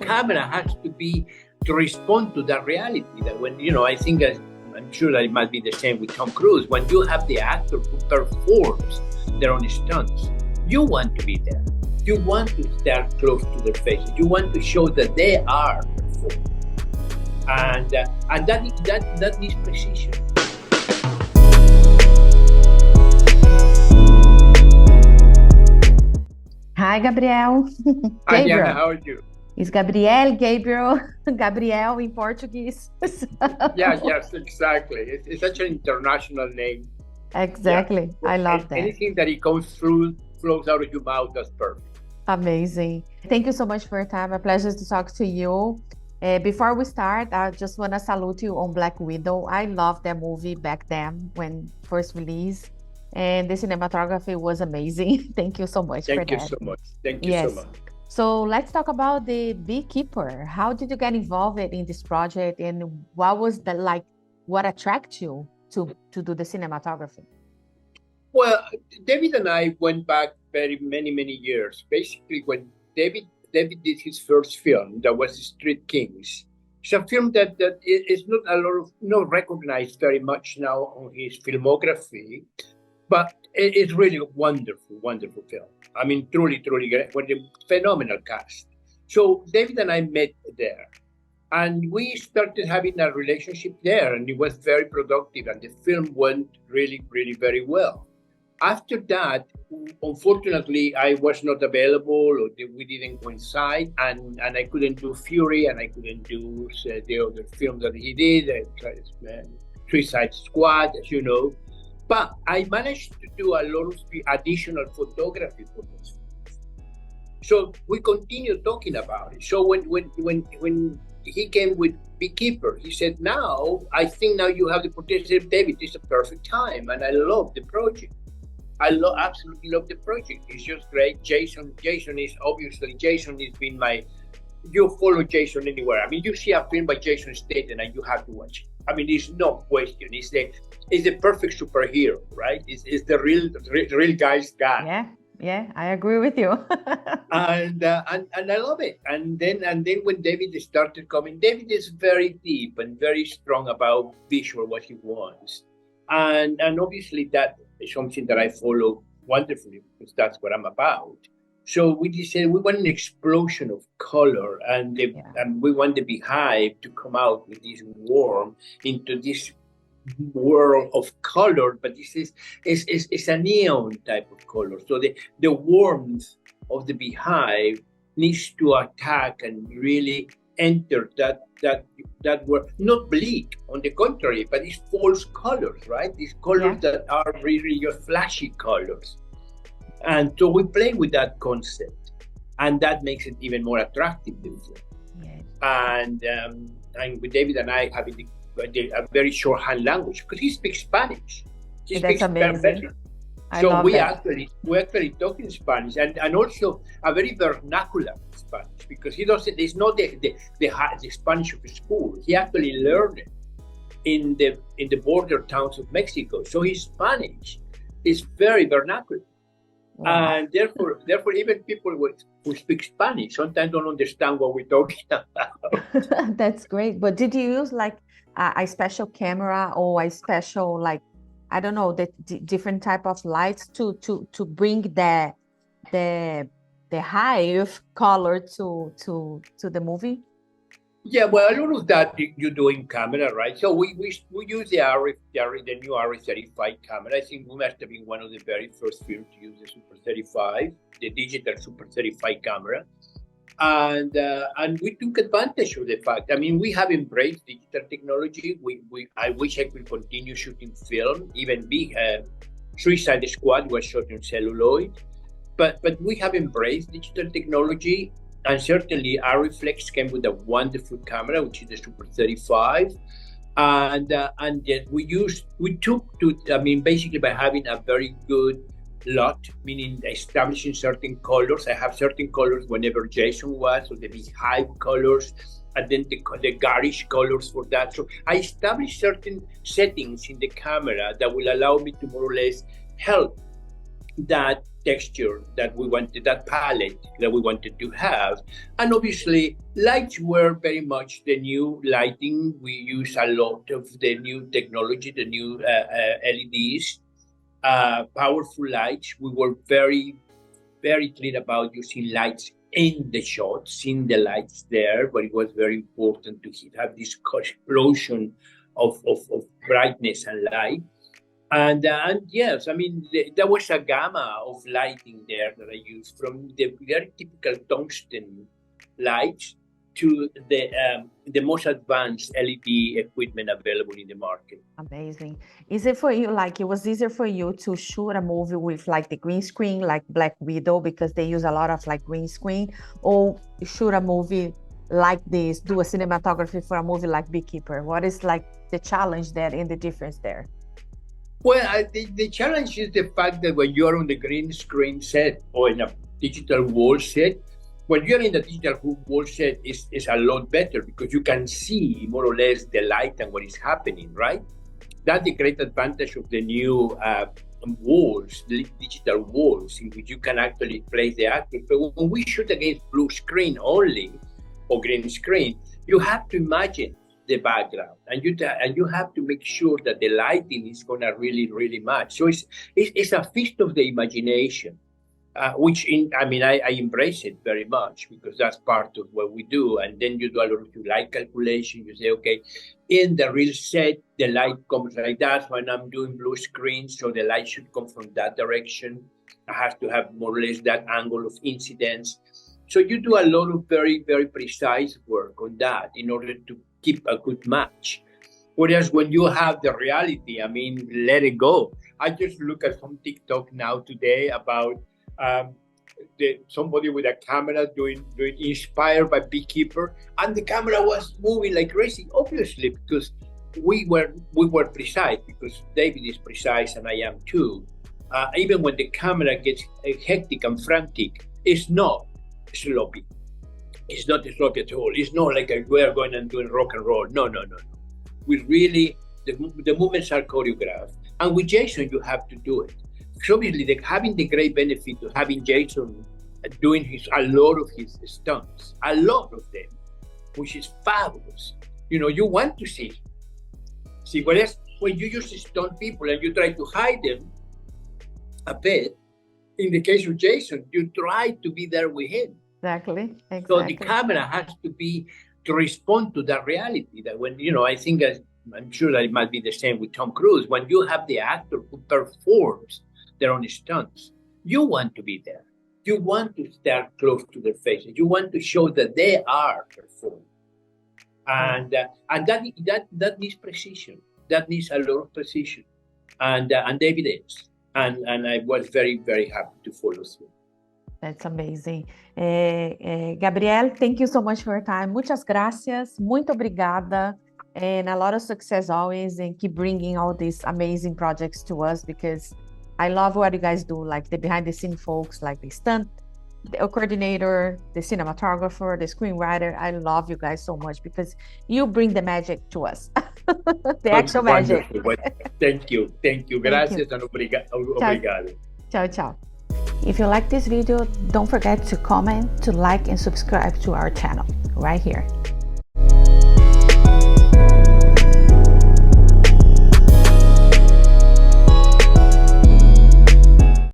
camera has to be to respond to that reality. That when, I think I'm sure that it might be the same with Tom Cruise. When you have the actor who performs their own stunts, you want to be there. You want to stand close to their faces. You want to show that they are performing. And that is precision. Hi, Gabriel. Hi, Jana, how are you? It's Gabriel, Gabriel in Portuguese. Yes, exactly. It's such an international name. Exactly. Yeah. I love that. Anything that it goes through, flows out of your mouth, that's perfect. Amazing. Thank you so much for your time. A pleasure to talk to you. Before we start, I just want to salute you on Black Widow. I loved that movie back then when first released. And the cinematography was amazing. Thank you so much for that. Thank you so much. Thank you so much. So let's talk about the Beekeeper. How did you get involved in this project, and what was what attracted you to do the cinematography? Well, David and I went back many years. Basically, when David did his first film, that was Street Kings. It's a film that is not recognized very much now on his filmography. But it's really a wonderful film. I mean, truly great, with a phenomenal cast. So David and I met there, and we started having a relationship there, and it was very productive, and the film went really very well. After that, unfortunately, I was not available, or we didn't coincide, and I couldn't do Fury, and I couldn't do the other film that he did, Suicide Squad, as you know. But I managed to do a lot of additional photography for those films. So we continued talking about it. So when he came with Beekeeper, he said, I think now you have the potential. David, it's a perfect time. And I love the project. Absolutely love the project. It's just great. Jason has been you follow Jason anywhere. I mean, you see a film by Jason Statham and you have to watch it. I mean, there's no question. It's the perfect superhero, right? It's the real guy's guy. Yeah, I agree with you. and I love it. And then when David started coming, David is very deep and very strong about visual, what he wants, and obviously that is something that I follow wonderfully because that's what I'm about. So we decided we want an explosion of color, and we want the beehive to come out with this worm into this world of color, but this is a neon type of color. So the warmth of the beehive needs to attack and really enter that world. Not bleak, on the contrary, but it's false colors, right? These colors that are really your flashy colors. And so we play with that concept, and that makes it even more attractive. And with David and I having a very shorthand language because he speaks Spanish. That's amazing. So we actually talk in Spanish and also a very vernacular Spanish because there's not the Spanish of school. He actually learned it in the border towns of Mexico. So his Spanish is very vernacular. Wow. And therefore, even people who speak Spanish sometimes don't understand what we're talking about. That's great. But did you use a special camera or a special the different type of lights to bring the hive color to the movie? Yeah, well, a lot of that you do in camera, right? So we use the new RF-35 camera. I think we must have been one of the very first films to use the Super 35, the digital Super 35 camera, and we took advantage of the fact. I mean, we have embraced digital technology. I wish I could continue shooting film. Even Suicide Squad was shot in celluloid, but we have embraced digital technology. And certainly, our Reflex came with a wonderful camera, which is the Super 35, and we took to. I mean, basically by having a very good lot, meaning establishing certain colors. I have certain colors whenever Jason was, or the beehive colors, and then the garish colors for that. So I established certain settings in the camera that will allow me to more or less help that texture that we wanted, that palette that we wanted to have. And obviously, lights were very much the new lighting. We use a lot of the new technology, the new LEDs, powerful lights. We were very, very clear about using lights in the shots, seeing the lights there, but it was very important to have this explosion of brightness and light. And yes, I mean, there was a gamma of lighting there that I used, from the very typical tungsten lights to the most advanced LED equipment available in the market. Amazing. Is it for you, like, it was easier for you to shoot a movie with like the green screen, like Black Widow, because they use a lot of like green screen, or shoot a movie like this, do a cinematography for a movie like Beekeeper? What is like the challenge there and the difference there? Well, the challenge is the fact that when you're on the green screen set or in a digital wall set, when you're in the digital wall set, is a lot better because you can see more or less the light and what is happening, right? That's the great advantage of the new walls, the digital walls, in which you can actually place the actors. But when we shoot against blue screen only or green screen, you have to imagine the background, and you have to make sure that the lighting is going to really match. So it's a feast of the imagination, which I embrace it very much because that's part of what we do. And then you do a lot of light calculation. You say, okay, in the real set, the light comes like that. When I'm doing blue screen, so the light should come from that direction. I have to have more or less that angle of incidence. So you do a lot of very, very precise work on that in order to keep a good match. Whereas when you have the reality, I mean, let it go. I just look at some TikTok now today about somebody with a camera doing inspired by Beekeeper, and the camera was moving like crazy, obviously, because we were precise, because David is precise and I am too. Even when the camera gets hectic and frantic, it's not sloppy. It's not sloppy at all. It's not like we're going and doing rock and roll. No. We really, the movements are choreographed. And with Jason, you have to do it. So obviously, having the great benefit of having Jason doing a lot of his stunts, a lot of them, which is fabulous. You know, you want to see. Whereas when you use stunt people and you try to hide them a bit, in the case of Jason, you try to be there with him. Exactly. So the camera has to respond to that reality. That when, I think, I'm sure that it might be the same with Tom Cruise. When you have the actor who performs their own stunts, you want to be there. You want to stand close to their faces. You want to show that they are performing. And that needs precision. That needs a lot of precision. And David is. And I was very, very happy to follow through. That's amazing. Gabriel, thank you so much for your time. Muchas gracias. Muito obrigada. And a lot of success always, and keep bringing all these amazing projects to us, because I love what you guys do, like the behind the scene folks, like the stunt, the coordinator, the cinematographer, the screenwriter. I love you guys so much because you bring the magic to us. The actual magic. Thank you. Gracias and obrigado. Ciao. If you like this video, don't forget to comment, to like, and subscribe to our channel right here.